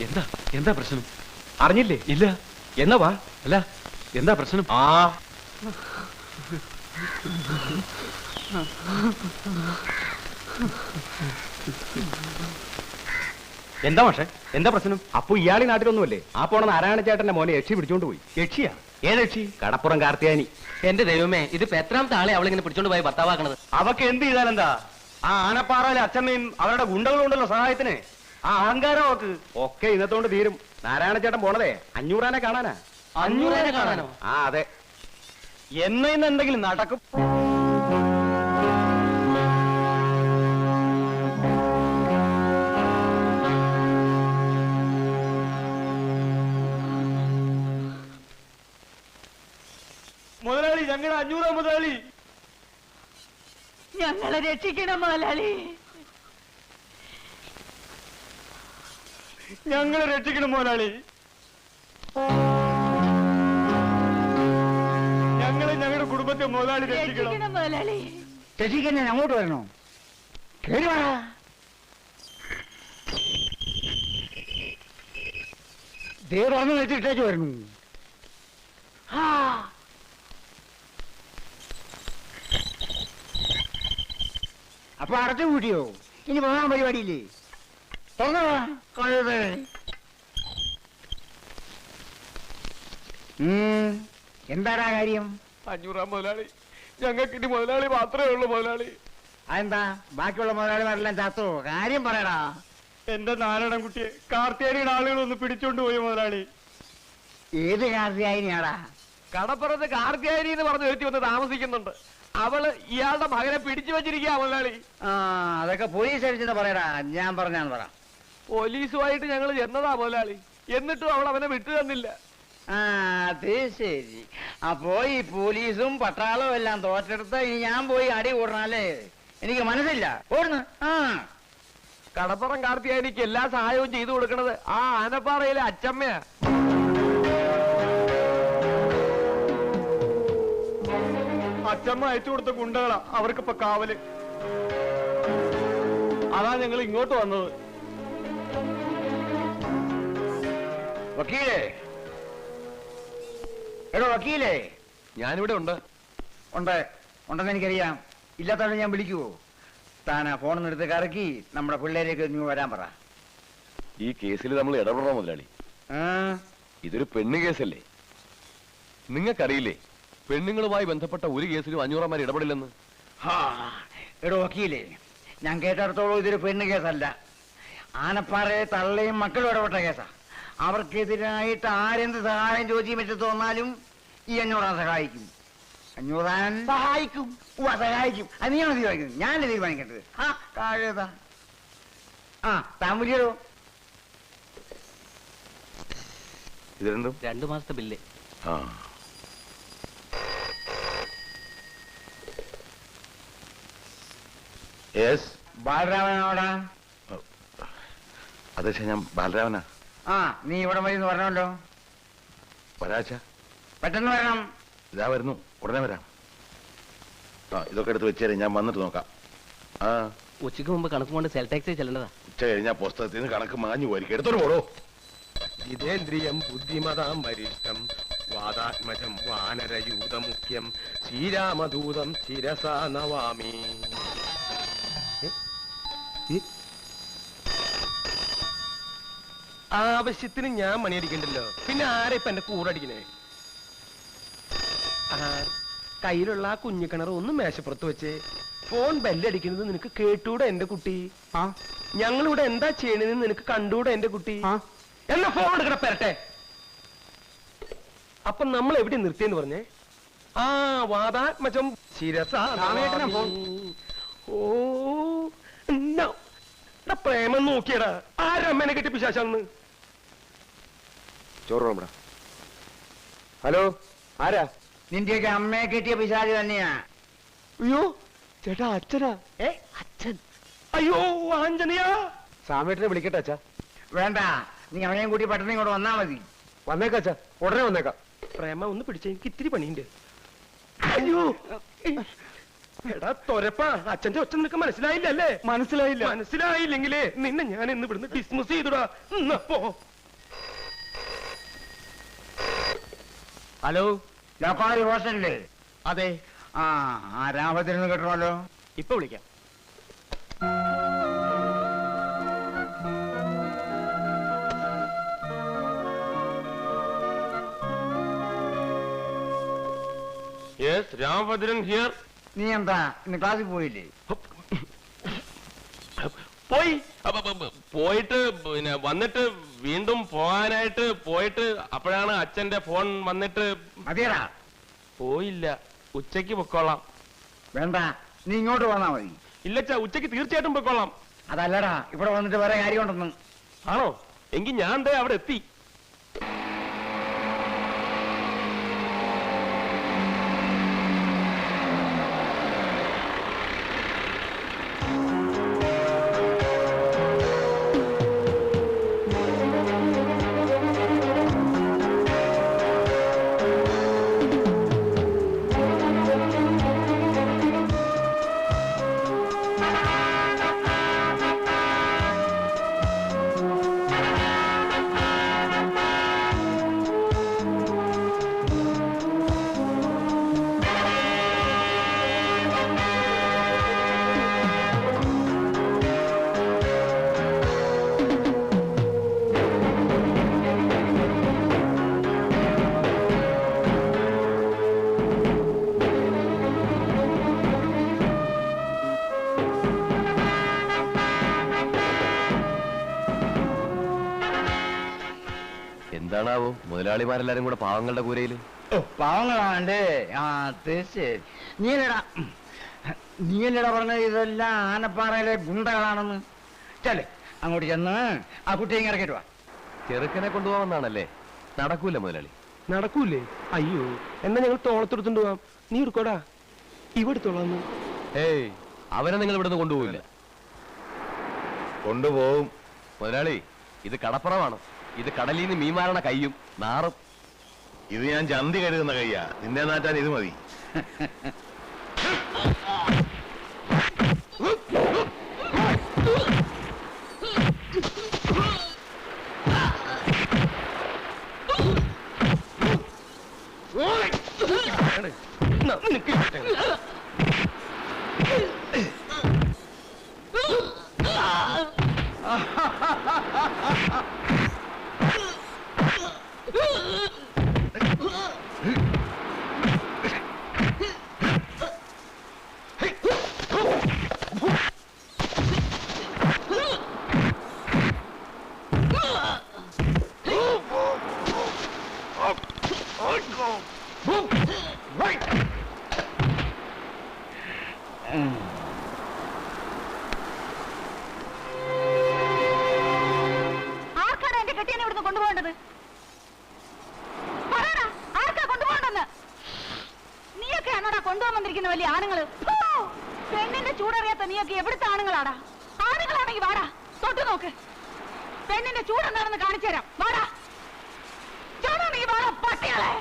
എന്താ എന്താ പ്രശ്നം? അറിഞ്ഞില്ലേ? ഇല്ല. എന്നാ വാ. അല്ല എന്താ പ്രശ്നം? എന്താ പക്ഷേ എന്താ പ്രശ്നം? അപ്പൊ ഇയാളി നാട്ടിലൊന്നുമല്ലേ? ആ പോണ നാരായണ ചേട്ടന്റെ മോനെ യക്ഷി പിടിച്ചോണ്ട് പോയി. യക്ഷിയാ? ഏത് യക്ഷി? കടപ്പുറം കാർത്തിയാനി. എന്റെ ദൈവമേ, ഇതിപ്പോ എത്രാമത്തെ ആളെ അവളിങ്ങനെ പിടിച്ചോണ്ട് പോയി ഭർത്താവാക്കണത്? അവക്ക് എന്ത് ചെയ്താലെന്താ? ആ ആനപ്പാറയിലെ അച്ഛമ്മയും അവരുടെ ഗുണ്ടകളുണ്ടല്ലോ സഹായത്തിന്. ആ അഹങ്കാരം അവക്ക് ഒക്കെ ഇന്നത്തോണ്ട് തീരും. നാരായണ ചേട്ടൻ പോണതേ 500 ആനെ കാണാനാ. 500 ആനെ കാണാനോ? ആ അതെ. ഇന്ന് എന്തെങ്കിലും നടക്കും. മുതലാളി, ഞങ്ങളുടെ 500 മുതലാളി, ഞങ്ങളെ രക്ഷിക്കണം മുതലാളി, ഞങ്ങളെ രക്ഷിക്കണം മുതലാളി, ഞങ്ങളെ ഞങ്ങളുടെ കുടുംബത്തെ മുതലാളി രക്ഷിക്കണം മുതലാളി. രക്ഷിക്കാൻ ഞാൻ അങ്ങോട്ട് വരണോ? കേറി വാടാ. ദേ തുറന്നു വെച്ചിട്ടേക്ക് വരുന്നു. അപ്പൊ അടച്ചു കൂട്ടിയോ? ഇനി പോകാൻ പരിപാടിയില്ലേ? എന്താടാ കാര്യം? 500 മുതലാളി, ഞങ്ങൾക്ക് ഇനി മുതലാളി മാത്രമേ ഉള്ളൂ മുതലാളി. അതെന്താ ബാക്കിയുള്ള മുതലാളിമാരെല്ലാം ചത്തോ? കാര്യം പറയടാ. എന്റെ നാരായണൻകുട്ടിയെ കാർത്തിയാനിയുടെ ആളുകൾ ഒന്ന് പിടിച്ചോണ്ട് പോയി മുതലാളി. ഏത് കാർത്തിയാനിയാടാ? കടപ്പുറത്ത് കാർത്തിയാനി എന്ന് പറഞ്ഞ് ഒരുത്തി വന്ന് താമസിക്കുന്നുണ്ട്. അവള് ഇയാളുടെ മകനെ പിടിച്ചു വെച്ചിരിക്കുക മുതലാളി. അതൊക്കെ പോലീസ് അടിച്ചെന്ന് പറയടാ. ഞാൻ പറഞ്ഞാന്ന് പറ. പോലീസുമായിട്ട് ഞങ്ങൾ ചെന്നതാ മുതലാളി, എന്നിട്ടും അവൾ അവനെ വിട്ടു തന്നില്ല. അത് ശരി. അപ്പോ ഈ പോലീസും പട്ടാളവും എല്ലാം തോറ്റെടുത്ത് ഞാൻ പോയി അടി കൂടണല്ലേ? എനിക്ക് മനസ്സില്ല. ഓടുന്നു. കടപ്പുറം കാർത്തിയാനിക്ക് എല്ലാ സഹായവും ചെയ്തു കൊടുക്കണത് ആ ആനപ്പാറയിലെ അച്ചമ്മയാ. അച്ചമ്മ അയച്ചു കൊടുത്ത ഗുണ്ടകളാ അവർക്കിപ്പോ കാവല്. അതാ ഞങ്ങൾ ഇങ്ങോട്ട് വന്നത്. വക്കീലേ, എടോ വക്കീലേ. ഞാനിവിടെ ഉണ്ട്. ഉണ്ടെന്ന് എനിക്കറിയാം. ഇല്ലാത്തവരെ ഞാൻ വിളിക്കുവോ? താനാ ഫോണിൽ എടുത്ത് കറക്കി നമ്മുടെ പിള്ളേരേക്ക് നീ വരാൻ പറ. ഈ കേസിൽ നമ്മൾ ഇടപെടണം മുതലാളി. ഇതൊരു പെണ്ണ് കേസല്ലേ? നിങ്ങൾക്കറിയില്ലേ പെണ്ണുങ്ങളുമായി ബന്ധപ്പെട്ട ഒരു കേസിലും 500 ഇടപെടില്ലെന്ന്? എടോ വക്കീലേ, ഞാൻ കേട്ടിടത്തോളം ഇതൊരു പെണ്ണ് കേസല്ല. ആനപ്പാറയെ തള്ളയും മക്കളും ഇടപെട്ട കേസാ. അവർക്കെതിരായിട്ട് ആരെന്ത് സഹായം ചോദിച്ചു പറ്റി തോന്നാലും ഈ 500 സഹായിക്കും. 500 സഹായിക്കും. സഹായിക്കും. അത് നീയാണ് തീരുമാനിക്കുന്നത്, ഞാനല്ലേ തീരുമാനിക്കേണ്ടത്. താഴേതാ. താൻ വിളിയോ? ഇത് രണ്ടും 2 മാസത്തെ ബില്ല്. ബാലരാമനോടാ? അതെ, ഞാൻ ബാലരാമനാ. നീ ഇവിടെ വഴി പറഞ്ഞല്ലോ. ഒരാഴ്ച പെട്ടെന്ന് വരണം. ഇതാ വരുന്നു, ഉടനെ വരാം. ഇതൊക്കെ എടുത്ത് വെച്ചേരെ, ഞാൻ വന്നിട്ട് നോക്കാം. ഉച്ചയ്ക്ക് മുമ്പ് കണക്ക് കൊണ്ട് സെൽ ടാക്സി ചെല്ലേണ്ടതാ. ഉച്ച കഴിഞ്ഞാൽ പുസ്തകത്തിൽ നിന്ന് കണക്ക് മാഞ്ഞു പോയിരിക്കും. എടുത്തോട്ട് പോടോ. ജിതേന്ദ്രിയം ബുദ്ധിമതാം വരിഷ്ഠം വാദാത്മജം വാനരയൂതമുഖ്യം ശ്രീരാമദൂതം ശിരസാ നവാമി. ആവശ്യത്തിന് ഞാൻ മണിയടിക്കണ്ടല്ലോ, പിന്നെ ആരെ ഇപ്പൊ എന്റെ കൂടടിക്കണേ? കയ്യിലുള്ള ആ കുഞ്ഞിക്കിണർ ഒന്ന് മേശപ്പുറത്ത് വെച്ച് ഫോൺ ബെല്ലടിക്കുന്നത് നിനക്ക് കേട്ടൂടെ എന്റെ കുട്ടി? ഞങ്ങളിവിടെ എന്താ ചെയ്യണെന്ന് നിനക്ക് കണ്ടൂടെ എന്റെ കുട്ടി? എന്നാ ഫോൺ എടുക്കണ പെരട്ടെ. അപ്പൊ നമ്മൾ എവിടെ നിർത്തിയെന്ന് പറഞ്ഞേ? വാദാത്മജം ശിരസാ. ഓ പ്രേമം നോക്കിയടാ. ആരമ്മേനെ കെട്ടി പിശാചാന്ന്? ചോറ്. ഹലോ, ആരാ? നിന്റെയൊക്കെ അമ്മയെ കെട്ടിയ പിശാച് തന്നെയാ. അയ്യോ ചേട്ടാ, അച്ഛനാ? അച്ഛൻ? അയ്യോ ആഞ്ജനയാ. സാമേട്ടനെ വിളിക്കട്ടെ അച്ഛാ? വേണ്ട, നീ അവനെയും കൂട്ടി പെട്ടെന്ന് ഇങ്ങോട്ട് വന്നാ മതി. വന്നേക്കാം അച്ഛാ, ഉടനെ വന്നേക്കാം. പ്രേമ ഒന്ന് പിടിച്ച, എനിക്ക് ഇത്തിരി പണിയുണ്ട്. അയ്യോ എടാ തൊരപ്പാ, അച്ഛന്റെ ഒച്ച നിനക്ക് മനസ്സിലായില്ലല്ലേ? മനസ്സിലായില്ലെങ്കിലേ നിന്നെ ഞാൻ ഇന്ന് ഇവിടുന്ന് ഡിസ്മിസ് ചെയ്തുടാ. ഹലോ, ലോക്കാരി ഹോസ്റ്റലില്ലേ? അതെ, ആ രാമഭദ്രൻ കേട്ടണല്ലോ. ഇപ്പൊ വിളിക്കാം. Yes, Ramabhadran here. നീ എന്താ ഇന്ന് ക്ലാസ്സിൽ പോയില്ലേ? പോയി. പോയിട്ട് പിന്നെ വന്നിട്ട് വീണ്ടും പോകാനായിട്ട് പോയിട്ട് അപ്പോഴാണ് അച്ഛന്റെ ഫോൺ വന്നിട്ട് മതിയടാ. പോയില്ല. ഉച്ചയ്ക്ക് പൊക്കോളാം. വേണ്ട, നീ ഇങ്ങോട്ട് വന്നാ മതി. ഇല്ലച്ചാ, ഉച്ചയ്ക്ക് തീർച്ചയായിട്ടും പൊക്കോളാം. അതല്ലടാ, ഇവിടെ വന്നിട്ട് വേറെ കാര്യമുണ്ടെന്ന്. ആണോ? എങ്കിൽ ഞാൻ ദേ അവിടെ എത്തി. എന്താണാവോ മുതലാളിമാരെല്ലാരും കൂടെ പാവങ്ങളുടെ കൂരയില്? പാവങ്ങളാണ്ട്. ആ തീർച്ചയായും. നീയല്ലടാ പറഞ്ഞത് ഇതെല്ലാം ആനപ്പാറയിലെ ഗുണ്ടകളാണെന്ന്. ചെല്ലേ അങ്ങോട്ട് ചെന്ന് ആ കുട്ടിയെ ഇറക്കിട്ട് വാ. ചെറുക്കനെ കൊണ്ടുപോകാമെന്നാണല്ലേ? നടക്കൂല മുതലാളി. നടക്കൂലേ? അയ്യോ, എന്നാ ഞങ്ങൾ തോളത്തെടുത്തോണ്ട് പോവാം. നീ എടുക്കോടാ, ഇവിടുത്തോളാന്ന്. ഏയ്, അവനെ നിങ്ങൾ ഇവിടുന്ന് കൊണ്ടുപോകില്ല. കൊണ്ടുപോകും മുതലാളി. ഇത് കടപ്പുറമാണ്. ഇത് കടലിൽ നിന്ന് മീൻ മാരണ കയ്യും നാറും. ഇത് ഞാൻ ചന്തി കരുതുന്ന കയ്യാ. നിന്നെ നാട്ടാൻ ഇത് മതി. ആർക്കാണ് എന്റെ കെട്ടിയനെ ഇവിടുന്ന് കൊണ്ടുപോകേണ്ടത്? പറയടാ, ആർക്കാ കൊണ്ടുപോകണ്ടെന്ന്? നീയൊക്കെ ആണോടാ കൊണ്ടുപോകാൻ വന്നിരിക്കുന്ന വലിയ ആണുങ്ങള്? പെണ്ണിന്റെ ചൂടറിയാത്ത നീയൊക്കെ എവിടുത്തെ ആണുങ്ങളാടാ? ആണുങ്ങളാണെങ്കിൽ വാടാ, തൊട്ടു നോക്ക്. പെണ്ണിന്റെ ചൂടെന്താണെന്ന് കാണിച്ചു തരാം. വാടാ, ചൂടാണെങ്കിൽ വാടാ പട്ടികളെ.